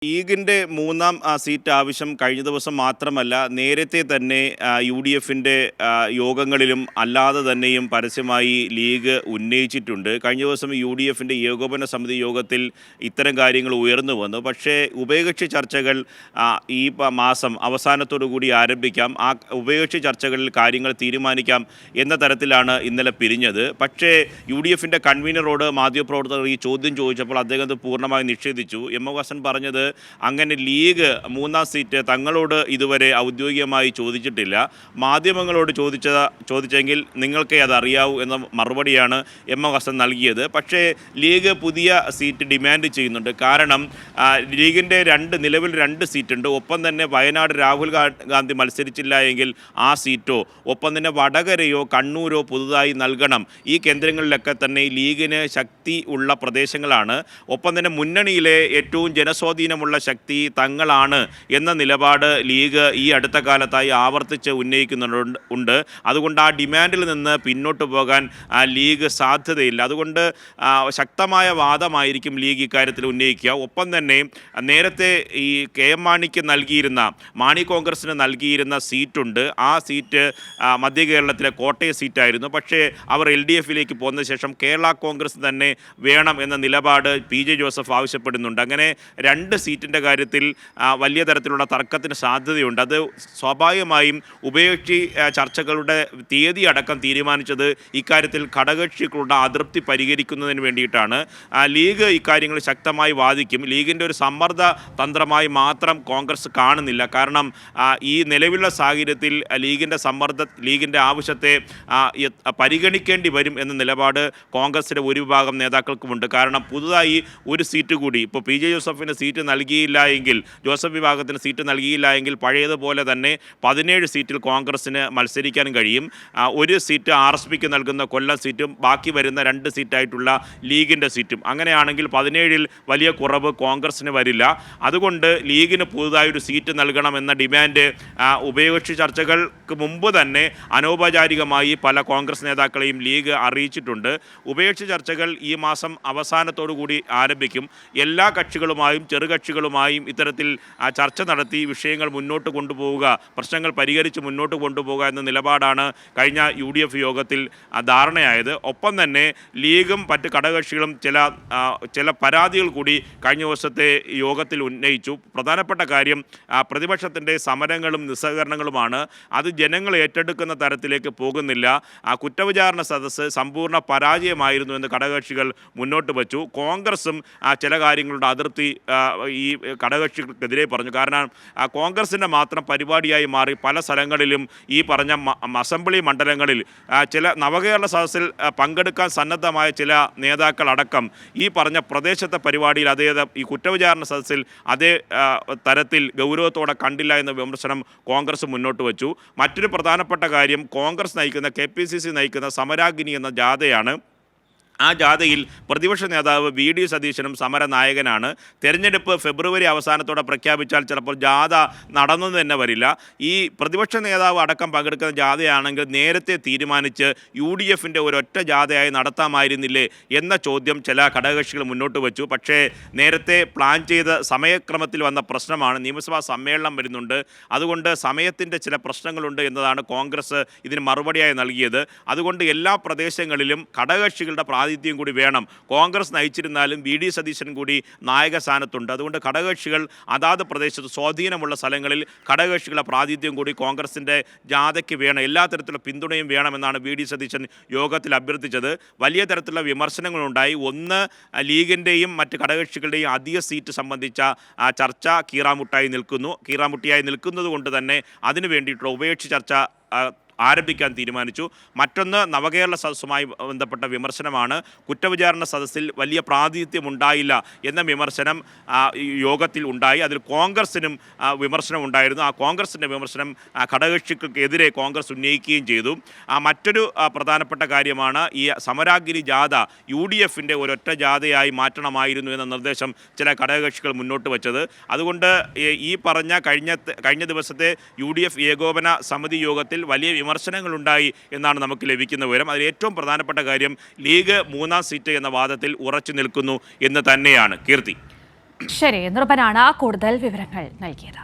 ലീഗിൻ്റെ മൂന്നാം സീറ്റ് ആവശ്യം കഴിഞ്ഞ ദിവസം മാത്രമല്ല നേരത്തെ തന്നെ യു ഡി എഫിൻ്റെ യോഗങ്ങളിലും അല്ലാതെ തന്നെയും പരസ്യമായി ലീഗ് ഉന്നയിച്ചിട്ടുണ്ട്. കഴിഞ്ഞ ദിവസം യു ഡി എഫിൻ്റെ ഏകോപന സമിതി യോഗത്തിൽ ഇത്തരം കാര്യങ്ങൾ ഉയർന്നു വന്നു. പക്ഷേ ഉഭയകക്ഷി ചർച്ചകൾ ഈ മാസം അവസാനത്തോടു കൂടി ആരംഭിക്കാം, ആ ഉഭയകക്ഷി ചർച്ചകളിൽ കാര്യങ്ങൾ തീരുമാനിക്കാം എന്ന തരത്തിലാണ് ഇന്നലെ പിരിഞ്ഞത്. പക്ഷേ യു ഡി എഫിൻ്റെ കൺവീനറോട് മാധ്യമപ്രവർത്തകർ ഈ ചോദ്യം ചോദിച്ചപ്പോൾ അദ്ദേഹം അത് പൂർണ്ണമായി നിഷേധിച്ചു. എം എ ഹസൻ പറഞ്ഞത് അങ്ങനെ ലീഗ് മൂന്നാം സീറ്റ് തങ്ങളോട് ഇതുവരെ ഔദ്യോഗികമായി ചോദിച്ചിട്ടില്ല, മാധ്യമങ്ങളോട് ചോദിച്ചെങ്കിൽ നിങ്ങൾക്കേ അതറിയാവൂ എന്ന മറുപടിയാണ് എം എ ഹസൻ നൽകിയത്. പക്ഷേ ലീഗ് പുതിയ സീറ്റ് ഡിമാൻഡ് ചെയ്യുന്നുണ്ട്. കാരണം ലീഗിൻ്റെ നിലവിൽ രണ്ട് സീറ്റുണ്ട്. ഒപ്പം തന്നെ വയനാട് രാഹുൽ ഗാന്ധി മത്സരിച്ചില്ല എങ്കിൽ ആ സീറ്റോ, ഒപ്പം തന്നെ വടകരയോ കണ്ണൂരോ പുതുതായി നൽകണം. ഈ കേന്ദ്രങ്ങളിലൊക്കെ തന്നെ ലീഗിന് ശക്തി ഉള്ള പ്രദേശങ്ങളാണ്. ഒപ്പം തന്നെ മുന്നണിയിലെ ഏറ്റവും ജനസ്വാധീനമുള്ള ശക്തി തങ്ങളാണ് എന്ന നിലപാട് ലീഗ് ഈ അടുത്ത കാലത്തായി ആവർത്തിച്ച് ഉന്നയിക്കുന്നുണ്ട്. അതുകൊണ്ട് ആ ഡിമാൻഡിൽ നിന്ന് പിന്നോട്ട് പോകാൻ ലീഗ് സാധ്യതയില്ല. അതുകൊണ്ട് ശക്തമായ വാദമായിരിക്കും ലീഗ് ഇക്കാര്യത്തിൽ ഉന്നയിക്കുക. ഒപ്പം തന്നെ നേരത്തെ ഈ കെ എം മാണിക്ക് നൽകിയിരുന്ന, മാണി കോൺഗ്രസിന് നൽകിയിരുന്ന സീറ്റുണ്ട്. ആ സീറ്റ് മധ്യ കേരളത്തിലെ കോട്ടയം സീറ്റായിരുന്നു. പക്ഷേ അവർ എൽ ഡി എഫിലേക്ക് പോന്ന ശേഷം കേരള കോൺഗ്രസ് തന്നെ വേണം എന്ന നിലപാട് പി ജെ ജോസഫ് ആവശ്യപ്പെടുന്നുണ്ട്. അങ്ങനെ രണ്ട് സീറ്റിൻ്റെ കാര്യത്തിൽ വലിയ തരത്തിലുള്ള തർക്കത്തിന് സാധ്യതയുണ്ട്. അത് സ്വാഭാവികമായും ഉഭയകക്ഷി ചർച്ചകളുടെ തീയതി അടക്കം തീരുമാനിച്ചത് ഇക്കാര്യത്തിൽ ഘടകകക്ഷികളുടെ അതൃപ്തി പരിഹരിക്കുന്നതിന് വേണ്ടിയിട്ടാണ്. ലീഗ് ഇക്കാര്യങ്ങൾ ശക്തമായി വാദിക്കും. ലീഗിൻ്റെ ഒരു സമ്മർദ്ദ തന്ത്രമായി മാത്രം കോൺഗ്രസ് കാണുന്നില്ല. കാരണം ഈ നിലവിലുള്ള സാഹചര്യത്തിൽ ലീഗിൻ്റെ ആവശ്യത്തെ പരിഗണിക്കേണ്ടി വരും എന്ന നിലപാട് കോൺഗ്രസിൻ്റെ ഒരു വിഭാഗം നേതാക്കൾക്കുമുണ്ട്. കാരണം പുതുതായി ഒരു സീറ്റ് കൂടി, ഇപ്പോൾ പി ജെ ജോസഫിന് സീറ്റ് നൽകിയില്ല എങ്കിൽ, ജോസഫ് വിഭാഗത്തിന് സീറ്റ് നൽകിയില്ല എങ്കിൽ പഴയതുപോലെ തന്നെ 17 സീറ്റിൽ കോൺഗ്രസിന് മത്സരിക്കാൻ കഴിയും. ഒരു സീറ്റ് ആർ എസ് പിക്ക് നൽകുന്ന കൊല്ലം സീറ്റും ബാക്കി വരുന്ന 2 സീറ്റായിട്ടുള്ള ലീഗിൻ്റെ സീറ്റും. അങ്ങനെയാണെങ്കിൽ 17-ൽ വലിയ കുറവ് കോൺഗ്രസിന് വരില്ല. അതുകൊണ്ട് ലീഗിന് പുതുതായൊരു സീറ്റ് നൽകണമെന്ന ഡിമാൻഡ് ഉഭയകക്ഷി ചർച്ചകൾക്ക് മുമ്പ് തന്നെ അനൗപചാരികമായി പല കോൺഗ്രസ് നേതാക്കളെയും ലീഗ് അറിയിച്ചിട്ടുണ്ട്. ഉഭയകക്ഷി ചർച്ചകൾ ഈ മാസം അവസാനത്തോടു കൂടി ആരംഭിക്കും. എല്ലാ കക്ഷികളുമായും ചെറുകക്ഷികളുമായും ഇത്തരത്തിൽ ചർച്ച നടത്തി വിഷയങ്ങൾ മുന്നോട്ട് കൊണ്ടുപോവുക, പ്രശ്നങ്ങൾ പരിഹരിച്ച് മുന്നോട്ട് കൊണ്ടുപോകുക എന്ന നിലപാടാണ് കഴിഞ്ഞ യു ഡി എഫ് യോഗത്തിൽ ധാരണയായത്. ഒപ്പം തന്നെ ലീഗും മറ്റ് ഘടകകക്ഷികളും ചില പരാതികൾ കൂടി കഴിഞ്ഞ ദിവസത്തെ യോഗത്തിൽ ഉന്നയിച്ചു. പ്രധാനപ്പെട്ട കാര്യം പ്രതിപക്ഷത്തിൻ്റെ സമരങ്ങളും നിസ്സഹകരണങ്ങളുമാണ്. അത് ജനങ്ങൾ ഏറ്റെടുക്കുന്ന തരത്തിലേക്ക് പോകുന്നില്ല. കുറ്റവിചാരണ സദസ്സ് സമ്പൂർണ്ണ പരാജയമായിരുന്നു എന്ന് ഘടകകക്ഷികൾ മുന്നോട്ട് വച്ചു. കോൺഗ്രസും ചില കാര്യങ്ങളുടെ അതിർത്തി ഈ ഘടകകക്ഷികൾക്കെതിരെ പറഞ്ഞു. കാരണം കോൺഗ്രസിൻ്റെ മാത്രം പരിപാടിയായി മാറി പല സ്ഥലങ്ങളിലും ഈ പറഞ്ഞ അസംബ്ലി മണ്ഡലങ്ങളിൽ ചില നവകേരള സദസ്സിൽ പങ്കെടുക്കാൻ സന്നദ്ധമായ ചില നേതാക്കളടക്കം ഈ പറഞ്ഞ പ്രദേശത്തെ പരിപാടിയിൽ ഈ കുറ്റവിചാരണ സദസ്സിൽ അതേ തരത്തിൽ ഗൗരവത്തോടെ കണ്ടില്ല എന്ന വിമർശനം കോൺഗ്രസ് മുന്നോട്ട് വച്ചു. മറ്റൊരു പ്രധാനപ്പെട്ട കാര്യം, കോൺഗ്രസ് നയിക്കുന്ന KPCC നയിക്കുന്ന സമരാഗ്നി എന്ന ജാഥയാണ്. ആ ജാഥയിൽ പ്രതിപക്ഷ നേതാവ് വി ഡി സതീശനും സമരനായകനാണ്. തെരഞ്ഞെടുപ്പ് ഫെബ്രുവരി അവസാനത്തോടെ പ്രഖ്യാപിച്ചാൽ ചിലപ്പോൾ ജാഥ നടന്നെന്ന് തന്നെ വരില്ല. ഈ പ്രതിപക്ഷ നേതാവ് അടക്കം പങ്കെടുക്കുന്ന ജാഥയാണെങ്കിൽ നേരത്തെ തീരുമാനിച്ച് UDFൻ്റെ ഒരൊറ്റ ജാഥയായി നടത്താമായിരുന്നില്ലേ എന്ന ചോദ്യം ചില ഘടകകക്ഷികൾ മുന്നോട്ട് വെച്ചു. പക്ഷേ നേരത്തെ പ്ലാൻ ചെയ്ത സമയക്രമത്തിൽ വന്ന പ്രശ്നമാണ്. നിയമസഭാ സമ്മേളനം വരുന്നുണ്ട്, അതുകൊണ്ട് സമയത്തിൻ്റെ ചില പ്രശ്നങ്ങളുണ്ട് എന്നതാണ് കോൺഗ്രസ് ഇതിന് മറുപടിയായി നൽകിയത്. അതുകൊണ്ട് എല്ലാ പ്രദേശങ്ങളിലും ഘടകകക്ഷികളുടെ പ്രാതിനിധ്യം കൂടി വേണം. കോൺഗ്രസ് നയിച്ചിരുന്നാലും വി ഡി സതീശൻ കൂടി നായക സ്ഥാനത്തുണ്ട്. അതുകൊണ്ട് ഘടകകക്ഷികൾ അതാത് പ്രദേശത്ത് സ്വാധീനമുള്ള സ്ഥലങ്ങളിൽ ഘടകകക്ഷികളുടെ പ്രാതിനിധ്യം കൂടി കോൺഗ്രസിൻ്റെ ജാഥയ്ക്ക് വേണം. എല്ലാ തരത്തിലുള്ള പിന്തുണയും വേണമെന്നാണ് വി ഡി സതീശൻ യോഗത്തിൽ അഭ്യർത്ഥിച്ചത്. വലിയ തരത്തിലുള്ള വിമർശനങ്ങളുണ്ടായി. ഒന്ന്, ലീഗിൻ്റെയും മറ്റ് ഘടകകക്ഷികളുടെയും അധിക സീറ്റ് സംബന്ധിച്ച ചർച്ച കീറാമുട്ടിയായി നിൽക്കുന്നത് കൊണ്ട് തന്നെ അതിനു വേണ്ടിയിട്ടുള്ള ഉഭയകക്ഷി ചർച്ച ആരംഭിക്കാൻ തീരുമാനിച്ചു. മറ്റൊന്ന്, നവകേരള സദസ്സുമായി ബന്ധപ്പെട്ട വിമർശനമാണ്. കുറ്റവിചാരണ സദസ്സിൽ വലിയ പ്രാതിനിധ്യം ഉണ്ടായില്ല എന്ന വിമർശനം യോഗത്തിൽ ഉണ്ടായി. അതിൽ കോൺഗ്രസിനും വിമർശനം ഉണ്ടായിരുന്നു. ആ കോൺഗ്രസിൻ്റെ വിമർശനം ഘടകകക്ഷികൾക്കെതിരെ കോൺഗ്രസ് ഉന്നയിക്കുകയും ചെയ്തു. മറ്റൊരു പ്രധാനപ്പെട്ട കാര്യമാണ് ഈ സമരാഗ്നി ജാഥ UDFൻ്റെ ഒരൊറ്റ ജാഥയായി മാറ്റണമായിരുന്നു എന്ന നിർദ്ദേശം ചില ഘടകകക്ഷികൾ മുന്നോട്ട് വച്ചത്. അതുകൊണ്ട് ഈ പറഞ്ഞ കഴിഞ്ഞ ദിവസത്തെ UDF ഏകോപന സമിതി യോഗത്തിൽ വലിയ വിമർശനങ്ങളുണ്ടായി എന്നാണ് നമുക്ക് ലഭിക്കുന്ന വിവരം. അതിൽ ഏറ്റവും പ്രധാനപ്പെട്ട കാര്യം ലീഗ് മൂന്നാം സീറ്റ് എന്ന വാദത്തിൽ ഉറച്ചു നിൽക്കുന്നു എന്ന് തന്നെയാണ്. കീർത്തി. ശരി, നിർഭനാണ് കൂടുതൽ വിവരങ്ങൾ നൽകിയത്.